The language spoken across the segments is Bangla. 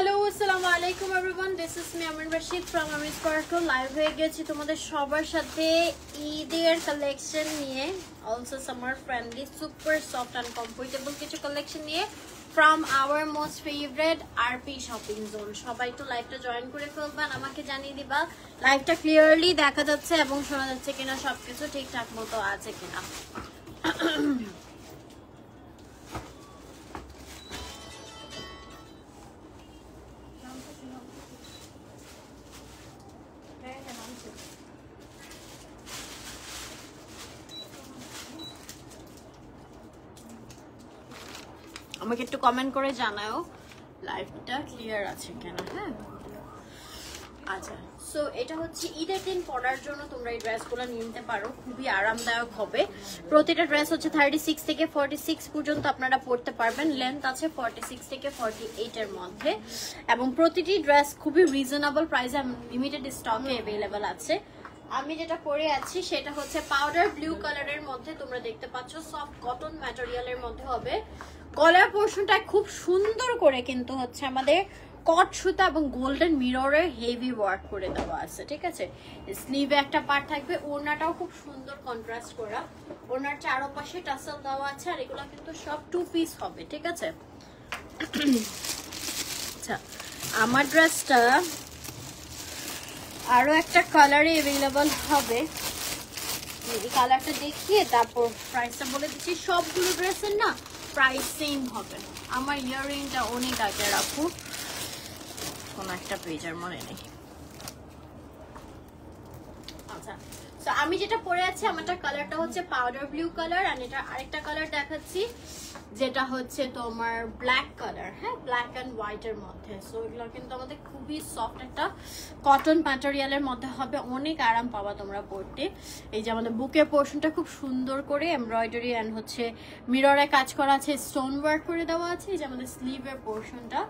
Hello, assalamu alaikum everyone. This is me Amin Rashid from Amin Sparkle. Live হয়ে গেছি তোমাদের সবার সাথে ঈদের কালেকশন নিয়ে, also summer friendly, super soft and comfortable কিছু কালেকশন নিয়ে from our most favorite RP shopping zone. সবাই তো লাইভটা জয়েন করে ফেলবেন, আমাকে জানিয়ে দিবা লাইভটা ক্লিয়ারলি দেখা যাচ্ছে এবং শোনা যাচ্ছে কিনা, সবকিছু ঠিকঠাক মতো আছে কিনা। আমাকে একটু কমেন্ট করে জানাও লাইভটা ক্লিয়ার আছে কিনা। হ্যাঁ, আচ্ছা, সো এটা হচ্ছে ঈদের দিন পরার জন্য তোমরা এই ড্রেসগুলো নিতে পারো, খুবই আরামদায়ক হবে। প্রতিটা ড্রেস হচ্ছে 36 থেকে 46 পর্যন্ত আপনারা পরতে পারবেন, লেন্থ আছে 46 থেকে 48 এর মধ্যে, এবং প্রতিটি ড্রেস খুবই রিজনেবল প্রাইসে লিমিটেড স্টকে অ্যাভেলেবল আছে। আমি যেটা পরে আছি সেটা হচ্ছে পাউডার ব্লু কালারের মধ্যে, তোমরা দেখতে পাচ্ছ সফট কটন ম্যাটেরিয়ালের মধ্যে হবে। কলার পোর্শনটা খুব সুন্দর করে কিন্তু হচ্ছে আমাদের কট সুতা এবং গোল্ডেন মিররের হেভি ওয়ার্ক করে দেওয়া আছে, ঠিক আছে। স্লিভে একটা পার্ট থাকবে, ওড়নাটাও খুব সুন্দর কন্ট্রাস্ট করা, ওড়নার চারপাশে টাসেল দেওয়া আছে, আর এগুলো কিন্তু সব 2 পিস হবে, ঠিক আছে। আচ্ছা, আমার ড্রেসটা আরো একটা কালারে অ্যাভেলেবল হবে, এই কালারটা দেখিয়ে তারপর প্রাইসটা বলে দিচ্ছি। সবগুলো ড্রেসের না প্রাইস সেম হবে। আমার ইয়াররিংটা অনেক আগে রাখো, কোন একটা পেজের মনে নেই। আচ্ছা, তো আমি যেটা পরে আছি আমারটা কালারটা হচ্ছে পাউডার ব্লু কালার, আর এটা আরেকটা কালার দেখাচ্ছি যেটা হচ্ছে তোমার ব্ল্যাক কালার। হ্যাঁ, ব্ল্যাক অ্যান্ড হোয়াইট এর মধ্যে। সো এগুলো কিন্তু আমাদের খুবই সফট একটা কটন ম্যাটেরিয়ালের মধ্যে হবে, অনেক আরাম পাবা তোমরা পরতে। এই যে আমাদের বুকের পোর্শনটা খুব সুন্দর করে এমব্রয়ডারি অ্যান্ড হচ্ছে মিররে কাজ করা আছে, স্টোন ওয়ার্ক করে দেওয়া আছে। এই যে আমাদের স্লিভের পোর্শনটা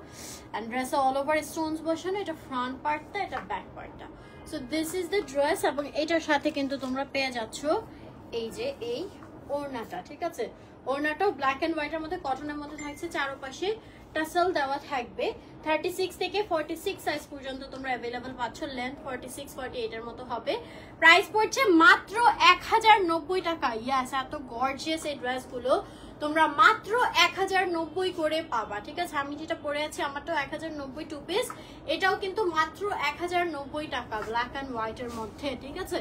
অ্যান্ড ড্রেসে অল ওভার স্টোনস বসানো, এটা ফ্রন্ট পার্টটা, এটা ব্যাক পার্টটা। So this is the dress, এবং এটার সাথে কিন্তু তোমরা পেয়ে যাচ্ছ এই যে এই ওড়নাটা, ঠিক আছে। ওড়নাটাও ব্ল্যাক এন্ড হোয়াইট এর মধ্যে কটনের মধ্যে থাকছে, চারপাশে টাসেল দেওয়া থাকবে। 36 থেকে 46 সাইজ পর্যন্ত তোমরা অ্যাভেলেবল পাচ্ছ, লেন্থ 46 48 এর মতো হবে। প্রাইস পড়ছে মাত্র 1090 টাকা। ইয়াস, এত গর্জিয়াস এই ড্রেসগুলো তোমরা মাত্র 1090 করে পাবা, ঠিক আছে। আমি যেটা পরে আছি আমারটাও 1090 2 পিস, এটাও কিন্তু মাত্র 1090 টাকা, ব্ল্যাক অ্যান্ড হোয়াইট এর মধ্যে, ঠিক আছে।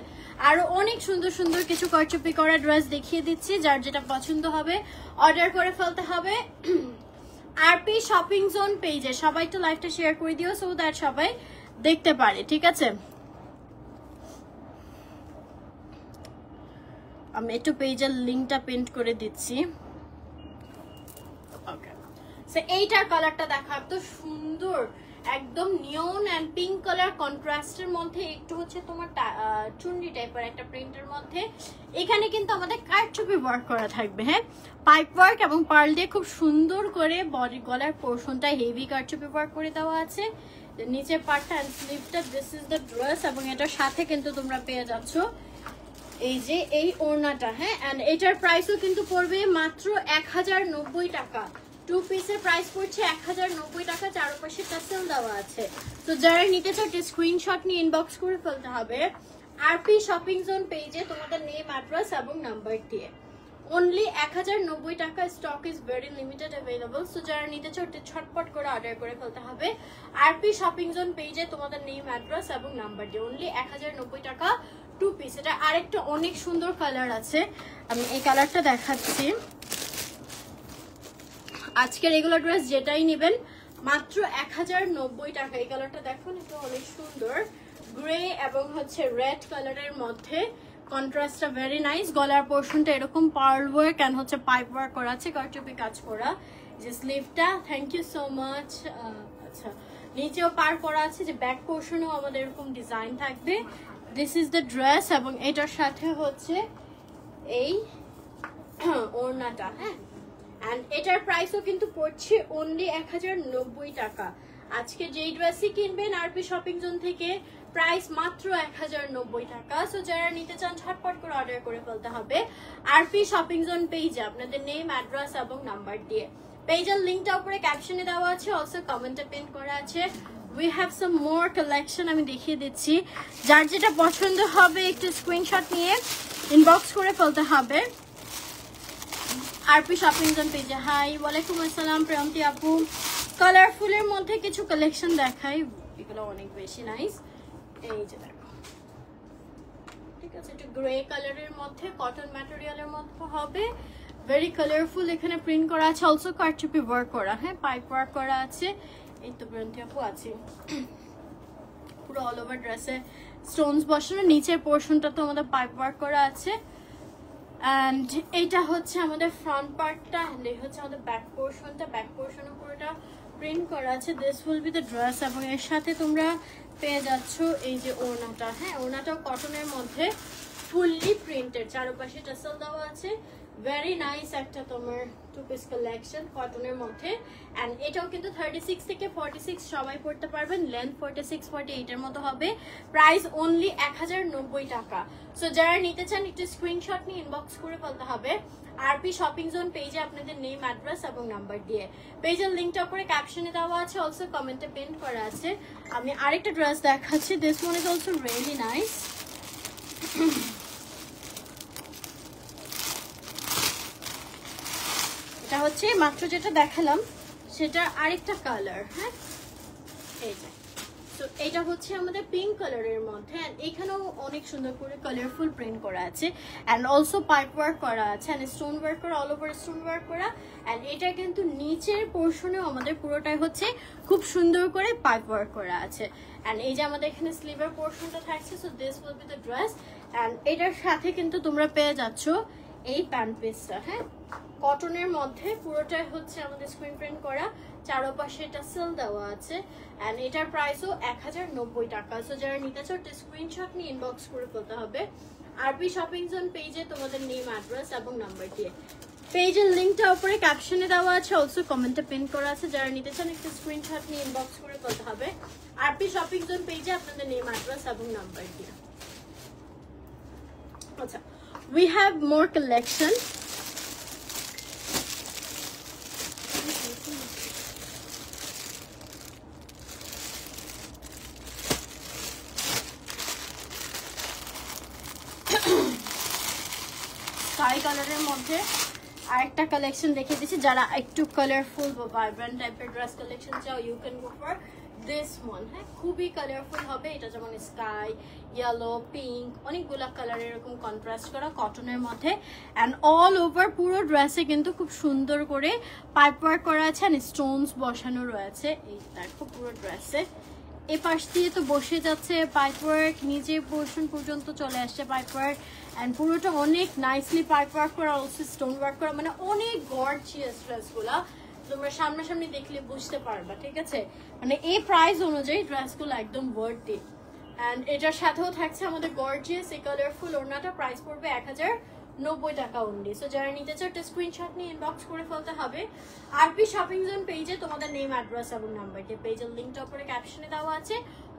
আরো অনেক সুন্দর সুন্দর কিছু কারচুপি করা ড্রেস দেখিয়ে দিচ্ছি, যার যেটা পছন্দ হবে অর্ডার করে ফেলতে হবে। আরপি শপিং জোন পেজে সবাই তো লাইভটা শেয়ার করে দিও, সো দ্যাট সবাই দেখতে পারে, ঠিক আছে। আমি একটু পেজের লিঙ্কটা প্রিন্ট করে দিচ্ছি। এইটার কালারটা দেখা এত সুন্দর, একদম নিয়ন এন্ড পিঙ্ক কালার কন্ট্রাস্টের মধ্যে, একটু হচ্ছে তোমার চুন্ডি টাইপের একটা প্রিন্টের মধ্যে। এখানে কিন্তু আমাদের কারচুপি ওয়ার্ক করা থাকবে, হ্যাঁ, পাইপ ওয়ার্ক এবং পার্ল দিয়ে খুব সুন্দর করে বডি গলার পোর্শনটা হেভি কারচুপি ওয়ার্ক করে দেওয়া আছে। নিচের পার্টটা এন্ড স্লিভটা, দিস ইজ দ্য ড্রেস, এবং এটার সাথে কিন্তু তোমরা পেয়ে যাচ্ছ এই যে এই ওড়নাটা। হ্যাঁ, এন্ড এটার প্রাইসও কিন্তু পড়বে মাত্র 1090 টাকা। 2 পিসের প্রাইস পড়ছে 1090 টাকা, চারপাশে টাসেল দেওয়া আছে। তো যারা নিতে চাও স্ক্রিনশট নিয়ে ইনবক্স করে ফেলতে হবে আরপি শপিং জোন পেজে তোমাদের নেম, অ্যাড্রেস এবং নাম্বার দিয়ে। অনলি 1090 টাকা, stock is very limited available. So যারা নিতে চাও ছটপট করে অর্ডার করে ফেলতে হবে আরপি শপিং জোন পেজে তোমাদের নেম, অ্যাড্রেস এবং নাম্বার দিয়ে। অনলি 1090 টাকা 2 পিস। এটা আরেকটা অনেক সুন্দর কালার আছে, আমি এই কালারটা দেখাচ্ছি। আজকের রেগুলার ড্রেস যেটাই নেবেন মাত্র 1090 টাকা। এই কালারটা দেখুন, এটা অনেক সুন্দর, গ্রে এবং হচ্ছে রেড কালারের মধ্যে, কন্ট্রাস্টটা ভেরি নাইস। গলার পোর্শনটা এরকম পার্ল ওয়ার্ক এন্ড হচ্ছে পাইপ ওয়ার্ক করা আছে, কারচুপি কাজ করা। যে স্লিভটা, থ্যাংক ইউ সো মাচ। আচ্ছা, নিচেও পার করা আছে, যে ব্যাক পোর্শনেও আমাদের এরকম ডিজাইন থাকবে। দিস ইজ দ্য ড্রেস, এবং এটার সাথে হচ্ছে এই ওড়নাটা। হ্যাঁ, এন্ড এটার প্রাইসও কিন্তু পড়ছে অনলি 1090 টাকা। আজকে যেই ড্রেসই কিনবেন আরপি শপিং জোন থেকে প্রাইস মাত্র 1090 টাকা। সো যারা নিতে চান ঝটপট করে অর্ডার করে ফেলতে হবে আরপি শপিং জোন পেজে আপনাদের নেম, অ্যাড্রেস এবং নাম্বার দিয়ে। পেজের লিংকটা উপরে ক্যাপশনে দেওয়া আছে, অলসো কমেন্টে পিন করা আছে। We have some more collection, আমি দেখিয়ে দিচ্ছি। যার যেটা পছন্দ হবে একটু স্ক্রিনশট নিয়ে ইনবক্স করে ফেলতে হবে। আরপি শপিং জোন পেজে। হাই, ওয়ালাইকুম আসসালাম প্রিয়ন্তি আপু। কালারফুলের মধ্যে কিছু কালেকশন দেখাই, এগুলো অনেক বেশি নাইস। এই যে দেখো, ঠিক আছে, একটু গ্রে কালারের মধ্যে কটন ম্যাটেরিয়ালের মধ্যে হবে, ভেরি কালারফুল। এখানে প্রিন্ট করা আছে, অলসো কারচুপি ওয়ার্ক করা, হ্যাঁ পাইপ ওয়ার্ক করা আছে। এই তো প্রিয়ন্তি আপু আছে, পুরো অল ওভার ড্রেসে স্টোনস বসানো, নিচের পোর্শনটা তো আমাদের পাইপ ওয়ার্ক করা আছে। অ্যান্ড এইটা হচ্ছে আমাদের ফ্রন্ট পার্টটা, অ্যান্ড এই হচ্ছে আমাদের ব্যাক পোর্শনটা। ব্যাক পোর্শনের পুরোটা প্রিন্ট করা আছে। This will be the dress, এবং এর সাথে তোমরা পেয়ে যাচ্ছ এই যে ওড়নাটা, হ্যাঁ ওড়নাটাও কটনের মধ্যে ফুললি প্রিন্টেড, চারপাশে টাসেল দেওয়া আছে। ভেরি নাইস একটা তোমার টু পিস কালেকশন কটনের মধ্যে। অ্যান্ড এটাও কিন্তু 36 থেকে 46 সবাই পড়তে পারবেন, লেন্থ 46 48 এর মতো হবে। প্রাইস অনলি 1090 টাকা। সো যারা নিতে চান একটু স্ক্রিনশট নিয়ে ইনবক্স করে ফেলতে হবে আরপি শপিং জোন পেজে আপনাদের নেম, অ্যাড্রেস এবং নাম্বার দিয়ে। পেজের লিঙ্কটা উপরে ক্যাপশনে দেওয়া আছে, অলসো কমেন্টে পিন করা আছে। আমি আরেকটা ড্রেস দেখাচ্ছি, this one is also really nice. এটা হচ্ছে মাত্র যেটা দেখালাম সেটা আরেকটা কালার, হ্যাঁ এই যে। তো এটা হচ্ছে আমাদের পিঙ্ক কালারের মধ্যে, এন্ড এখানেও অনেক সুন্দর করে কালারফুল প্রিন্ট করা আছে, এন্ড অলসো পাইপ ওয়ার্ক করা আছে, এন্ড স্টোন ওয়ার্ক করা, অল ওভার স্টোন ওয়ার্ক করা। এন্ড এটা কিন্তু নিচের পোর্শনেও আমাদের পুরোটাই হচ্ছে খুব সুন্দর করে পাইপ ওয়ার্ক করা আছে। এন্ড এই যে আমাদের এখানে স্লিভের পোর্শনটা থাকছে। So this will be the dress. And এটার সাথে কিন্তু তোমরা পেয়ে যাচ্ছ এই প্যান্ট পিসটা, হ্যাঁ কটনের মধ্যে পুরোটাই হচ্ছে আমাদের স্ক্রিন প্রিন্ট করা, চারপাশে এটা সেল দেওয়া আছে। এন্ড এটার প্রাইসও 1090 টাকা। সো যারা নিতে চাও স্ক্রিনশট নিয়ে ইনবক্স করে ফেলতে হবে আরপি শপিং জোন পেজে তোমাদের নেম, অ্যাড্রেস এবং নাম্বার দিয়ে। পেজের লিঙ্কটা উপরে ক্যাপশনে দেওয়া আছে, অলসো কমেন্টে পিন করা আছে। যারা নিতে চান একটু স্ক্রিনশট নিয়ে ইনবক্স করে ফেলতে হবে আরপি শপিং জোন পেজে আপনাদের নেম, অ্যাড্রেস এবং নাম্বার দিয়ে। আচ্ছা, we have more collection. Sky কালারের মধ্যে আরেকটা কালেকশন দেখে দিচ্ছি। যারা একটু কালারফুল বা ভাইব্রেন্ট টাইপের ড্রেস কালেকশন চাও, you can go for this one. হ্যাঁ খুবই কালারফুল হবে এটা, যেমন স্কাই, ইয়েলো, পিঙ্ক, অনেকগুলা কালার এরকম কন্ট্রাস্ট করা কটনের মধ্যে। অ্যান্ড অল ওভার পুরো ড্রেসে কিন্তু খুব সুন্দর করে পাইপ ওয়ার্ক করা আছে, অ্যান্ড স্টোনস বসানো রয়েছে। এই দেখো পুরো ড্রেসে এ পাশ দিয়ে তো বসে যাচ্ছে পাইপ ওয়ার্ক, নিচে পোর্শন পর্যন্ত চলে আসছে পাইপ ওয়ার্ক, এন্ড পুরোটা অনেক নাইসলি পাইপ ওয়ার্ক করা, অলসো স্টোন ওয়ার্ক করা, মানে অনেক গর্জিয়াস ড্রেসগুলা তোমরা সামনাসামনি দেখলে বুঝতে পারবা, ঠিক আছে। মানে এই প্রাইস অনুযায়ী ড্রেসগুলো একদম ওয়ার্থি। এন্ড এটার সাথেও থাকছে আমাদের গর্জিয়াস এই কালারফুল ওড়নাটা, প্রাইস পড়বে 1090 টাকা অনলি। সো যারা নিতে চাও একটা স্ক্রিনশট নিয়ে ইনবক্স করে ফেলতে হবে আরপি শপিং জোন পেজে তোমাদের নেম, অ্যাড্রেস এবং নাম্বার দিয়ে। পেজের লিঙ্কটা উপরে ক্যাপশনে দেওয়া আছে,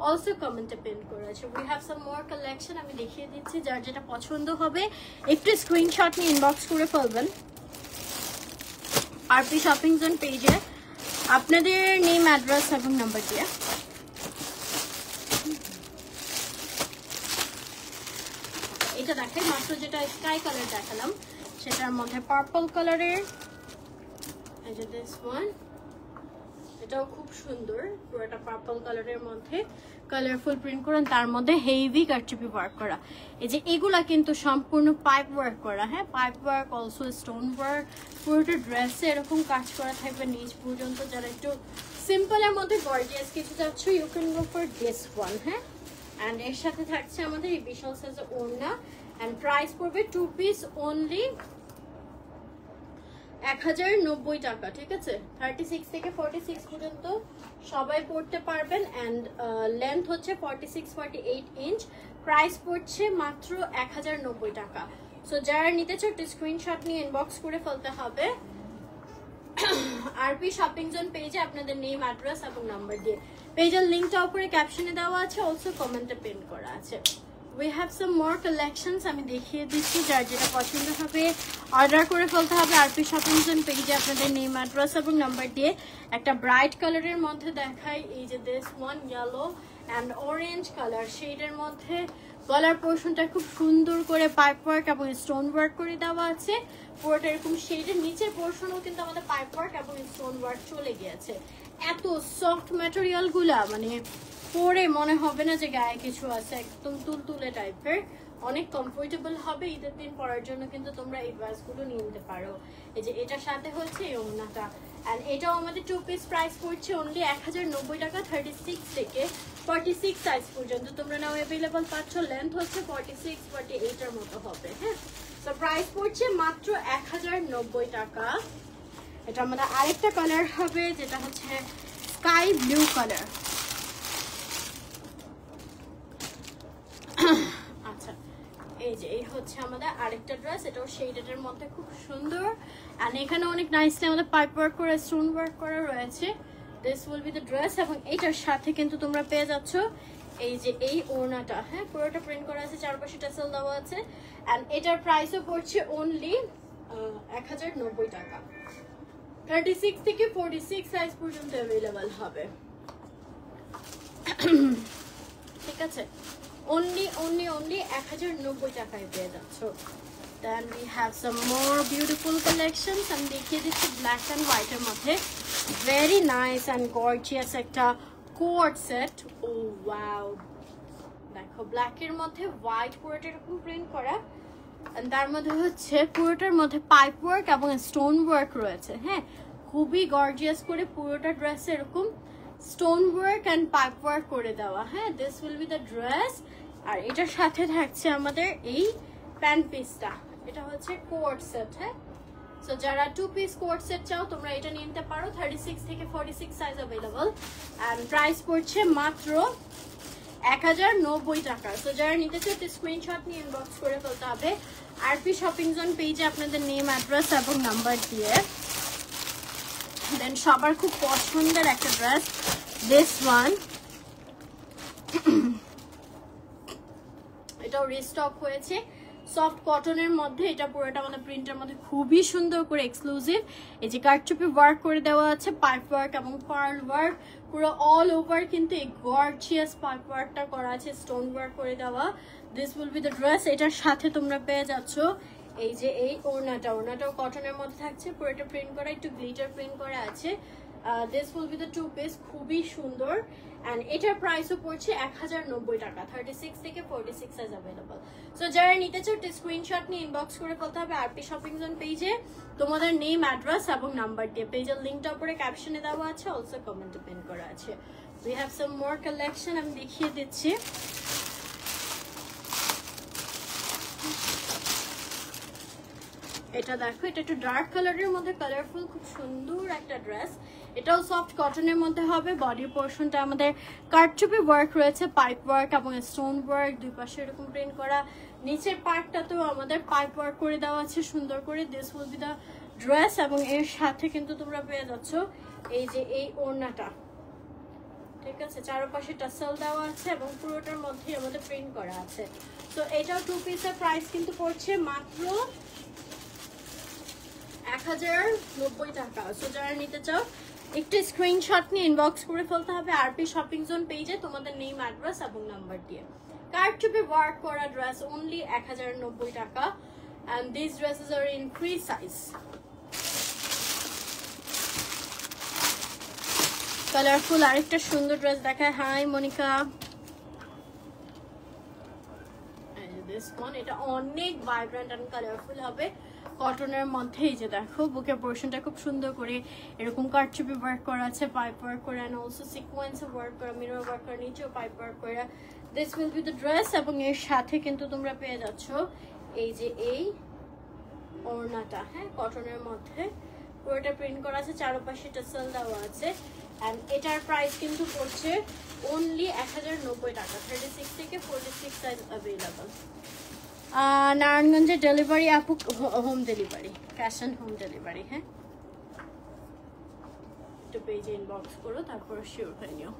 অলসো কমেন্টে পিন করা আছে। We have some more collection, আমি দেখিয়ে দিচ্ছি। যার যেটা পছন্দ হবে একটু স্ক্রিনশট নিয়ে ইনবক্স করে ফেলবেন আরপি শপিং জোন পেজে আপনাদের নেম, অ্যাড্রেস এবং নাম্বার দিয়ে। এটা দেখাই, মাত্র যেটা স্কাই কালার দেখালাম সেটার মধ্যে পার্পল কালারের, এই যে দিস ওয়ান, এটাও খুব সুন্দর, পুরোটা পার্পল কালারের মধ্যে কালারফুল প্রিন্ট করেন, তার মধ্যে হেভি কারচুপি ওয়ার্ক করা। এই যে এগুলা কিন্তু সম্পূর্ণ পাইপ ওয়ার্ক করা, হ্যাঁ pipe work, also stone work, পুরোটা ড্রেসে এরকম কাজ করা থাকবে নিচ পর্যন্ত। যারা একটু সিম্পলের মধ্যে গর্জিয়াস কিছু চাচ্ছ, you can go for this one, হ্যাঁ। অ্যান্ড এর সাথে থাকছে আমাদের এই বিশাল সাইজের ওড়না, অ্যান্ড প্রাইস পড়বে 2 পিস অনলি 1090 টাকা, ঠিক আছে। 36 থেকে 46 পর্যন্ত সবাই পড়তে পারবেন, অ্যান্ড লেন্থ হচ্ছে 46-48 ইঞ্চ, প্রাইস পড়ছে মাত্র 1090 টাকা। সো যারা নিতে চাও স্ক্রিনশট নিয়ে ইনবক্স করে ফেলতে হবে আরপি শপিং জোন পেজে আপনাদের নেম, অ্যাড্রেস এবং নাম্বার দিয়ে। পেজের লিঙ্কটা উপরে ক্যাপশনে দেওয়া আছে, অলসো কমেন্টে পিন করা আছে। we have some more collections. আমি দেখিয়ে দিচ্ছি, যার যেটা পছন্দ হবে অর্ডার করে ফেলতে হবে আরপি শপিং জোন পেজে আপনাদের নেম অ্যাড্রেস এবং নাম্বার দিয়ে। একটা ব্রাইট কালারের মধ্যে দেখাই, এই যে this one yellow and orange colour শেডের মধ্যে গলার পোর্শনটা খুব সুন্দর করে পাইপ ওয়ার্ক এবং স্টোন ওয়ার্ক করে দেওয়া আছে। পুরোটা এরকম শেডের নিচের পোর্শনও কিন্তু আমাদের পাইপ ওয়ার্ক এবং স্টোন ওয়ার্ক চলে গিয়েছে। এত সফট ম্যাটেরিয়াল গুলা, মানে পরে মনে হবে না যে গায়ে কিছু আছে, একদম তুলতুলে টাইপের, অনেক কমফোর্টেবল হবে। ঈদের দিন পরার জন্য কিন্তু তোমরা এই ড্রেসগুলো নিয়ে নিতে পারো। এই যে এটার সাথে হচ্ছে এই ওড়নাটা, অ্যান্ড এটাও আমাদের 2 পিস প্রাইস পড়ছে অনলি 1090 টাকা, 36 থেকে 46 সাইজ পর্যন্ত তোমরা নাও অ্যাভেলেবল পাচ্ছ। লেন্থ হচ্ছে 46 48 এর মতো হবে। হ্যাঁ, তো প্রাইস পড়ছে মাত্র 1090 টাকা। এটা আমাদের আরেকটা কালার হবে, যেটা হচ্ছে স্কাই ব্লু কালার। আচ্ছা, এই যে এই হচ্ছে আমাদের আরেকটা ড্রেস, এটাও শেডের মধ্যে খুব সুন্দর, আর এখানে অনেক নাইসলি আমাদের পাইপ ওয়ার্ক করা, স্টোন ওয়ার্ক করা রয়েছে। This will be the dress, এবং এটার সাথে কিন্তু তোমরা পেয়ে যাচ্ছ এই যে এই ওড়নাটা। হ্যাঁ, পুরোটা প্রিন্ট করা আছে, চারপাশে টাসেল দেওয়া আছে, এন্ড এটার প্রাইসও পড়ছে অনলি 1090 টাকা। 36 থেকে 46 সাইজ পর্যন্ত অ্যাভেলেবল হবে। ঠিক আছে, only 1090 টাকায় পেয়ে যাচ্ছ। Then we have some more beautiful collections. আমি দেখিয়ে দিচ্ছি ব্ল্যাক অ্যান্ড হোয়াইটের মধ্যে very nice and gorgeous একটা কোট সেট। ও ওয়াও, দেখো ব্ল্যাকের মধ্যে হোয়াইট পুরোটা এরকম প্রিন্ট করা, তার মধ্যে হচ্ছে পুরোটার মধ্যে পাইপ ওয়ার্ক এবং স্টোন ওয়ার্ক রয়েছে। হ্যাঁ, খুবই গর্জিয়াস করে পুরোটা ড্রেসে এরকম stone work and pipe work করে দেওয়া। হ্যাঁ, this will be the dress. আর এটার সাথে থাকছে আমাদের এই প্যান্ট পিসটা, এটা হচ্ছে কোট সেট। হ্যাঁ, সো যারা 2 পিস কোট সেট চাও তোমরা এটা নিয়ে নিতে পারো। 36 থেকে 46 সাইজ অ্যাভেলেবল, অ্যান্ড প্রাইস পড়ছে মাত্র 1090 টাকা। সো যারা নিতে চাও স্ক্রিনশট নিয়ে ইনবক্স করে ফেলতে হবে আরপি শপিং জোন পেজে আপনাদের নেম অ্যাড্রেস এবং নাম্বার দিয়ে। দেন সবার খুব পছন্দের একটা ড্রেস, দিস ওয়ান, এটাও রিস্টক হয়েছে সফট কটনের মধ্যে। এটা পুরোটা আমাদের প্রিন্টের মধ্যে খুবই সুন্দর করে এক্সক্লুসিভ, এই যে কারচুপি ওয়ার্ক করে দেওয়া আছে, পাইপ ওয়ার্ক এবং পার্ল ওয়ার্ক পুরো অল ওভার কিন্তু এই গর্জিয়াস পাইপ ওয়ার্কটা করা আছে, স্টোন ওয়ার্ক করে দেওয়া। This will be the dress. এটার সাথে তোমরা পেয়ে যাচ্ছ এই যে এই ওড়নাটাও কটনের মধ্যে থাকছে, পুরোটা প্রিন্ট করা, একটু গ্লিটার প্রিন্ট করা আছে। This will be the 2 piece, খুবই সুন্দর, অ্যান্ড এটার প্রাইসও পড়ছে 1090 টাকা। 36 থেকে 46 সাইজ অ্যাভেলেবল। সো যারা নিতে চাও স্ক্রিনশট নিয়ে ইনবক্স করে ফেলতে হবে আরপি শপিং জোন পেজে তোমাদের নেম অ্যাড্রেস এবং নাম্বার দিয়ে। পেজের লিঙ্কটা উপরে ক্যাপশনে দেওয়া আছে, অলসো কমেন্টে পিন করা আছে। We have some more collection, আমি দেখিয়ে দিচ্ছি। এটা দেখো, এটা একটু ডার্ক কালারের মধ্যে কালারফুল, খুব সুন্দর একটা ড্রেস। এটাও সফট কটনের মধ্যে হবে। বডি পোর্শনটা আমাদের কারচুপি ওয়ার্ক রয়েছে, পাইপ ওয়ার্ক এবং স্টোন ওয়ার্ক, দুই পাশে এরকম প্রিন্ট করা। নিচের পার্টটাতেও আমাদের পাইপ ওয়ার্ক করে দেওয়া আছে সুন্দর করে। This will be the dress, এবং এর সাথে কিন্তু তোমরা পেয়ে যাচ্ছ এই যে এই ওড়নাটা। ঠিক আছে, চারপাশে টাসেল দেওয়া আছে এবং পুরোটার মধ্যে আমাদের প্রিন্ট করা আছে। তো এটাও 2 পিসের প্রাইস কিন্তু পড়ছে মাত্র 1090 টাকা। সো যারা নিতে চাও একটু স্ক্রিনশট নিয়ে ইনবক্স করে ফেলতে হবে আরপি শপিং জোন পেজে তোমাদের নেম অ্যাড্রেস এবং নাম্বার দিয়ে। কারচুপি ওয়ার্ক করা ড্রেস অনলি 1090 টাকা, and these dresses are in 3 size. Colourful আরেকটা সুন্দর ড্রেস দেখায়। হাই মনিকা, দিস ওয়ান, এটা অনেক ভাইব্রেন্ট এন্ড কালারফুল হবে কটনের মধ্যে। এই যে দেখো বুকের পোর্শনটা খুব সুন্দর করে এরকম কারচুপি ওয়ার্ক করা আছে, পাইপ ওয়ার্ক করা, এন্ড অলসো সিকোয়েন্সে ওয়ার্ক করা, মিরর ওয়ার্ক করা, নিচেও পাইপ ওয়ার্ক করা। This will be the dress, এবং এর সাথে কিন্তু তোমরা পেয়ে যাচ্ছ এই যে এই ওড়নাটা। হ্যাঁ, কটনের মধ্যে পুরোটা প্রিন্ট করা আছে, চারপাশে টাসেল দেওয়া আছে, এন্ড এটার প্রাইস কিন্তু পড়ছে অনলি 1090 টাকা। 36 থেকে 46 সাইজ অ্যাভেলেবল। নারায়ণগঞ্জের ডেলিভারি আপু, home delivery, cash on home delivery. হ্যাঁ, একটু পেজে ইনবক্স করো, তারপর শিওর হয়ে নিও।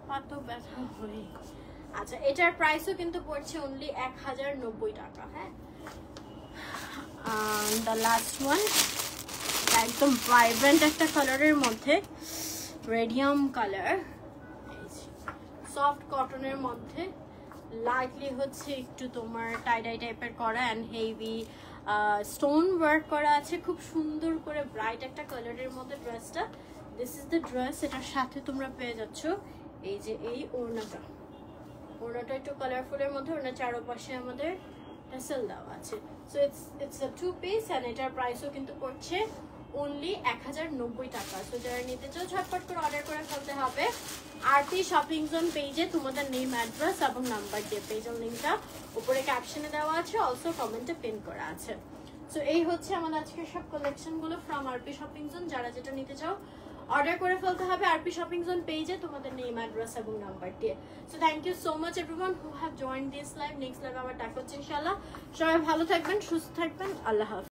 পাতো ব্যথা হয়, আচ্ছা, এটার প্রাইসও কিন্তু পড়ছে অনলি 1090 টাকা। হ্যাঁ, দ্য লাস্ট ওয়ান একদম ভাইব্রেন্ট একটা কালারের মধ্যে, রেডিয়াম কালার, সফট কটনের মধ্যে, লাইটলি হচ্ছে একটু তোমার টাইডাই টাইপের করা অ্যান্ড হেভি স্টোন ওয়ার্ক করা আছে, খুব সুন্দর করে ব্রাইট একটা কালারের মধ্যে ড্রেসটা। This is the dress. এটার সাথে তোমরা পেয়ে যাচ্ছ এই যে এই ওড়নাটা, ওড়নাটা একটু কালারফুলের মধ্যে, ওড়নার চারপাশে আমাদের টাসেল দেওয়া আছে। So it's a 2 piece and এটার প্রাইসও কিন্তু পড়ছে অনলি 1090 টাকা। সো যারা নিতে চাও ঝটপট করে অর্ডার করে ফেলতে হবে আরতি শপিং জোন পেজে, তোমাদের নেম, অ্যাড্রেস এবং নাম্বার দিয়ে। পেজের লিঙ্কটা উপরে ক্যাপশনে দেওয়া আছে, অলসো কমেন্টে পিন করা আছে। সো এই হচ্ছে আমাদের আজকের সব কালেকশনগুলো ফ্রম আরপি শপিং জোন। যারা যেটা নিতে চাও অর্ডার করে ফেলতে হবে আরপি শপিং জোন পেজে তোমাদের নেম, অ্যাড্রেস এবং নাম্বার দিয়ে। So thank you so much everyone who have joined this live. Next live আবার দেখা হচ্ছে ইনশাআল্লাহ। সবাই ভালো থাকবেন, সুস্থ থাকবেন, আল্লাহ হাফেজ।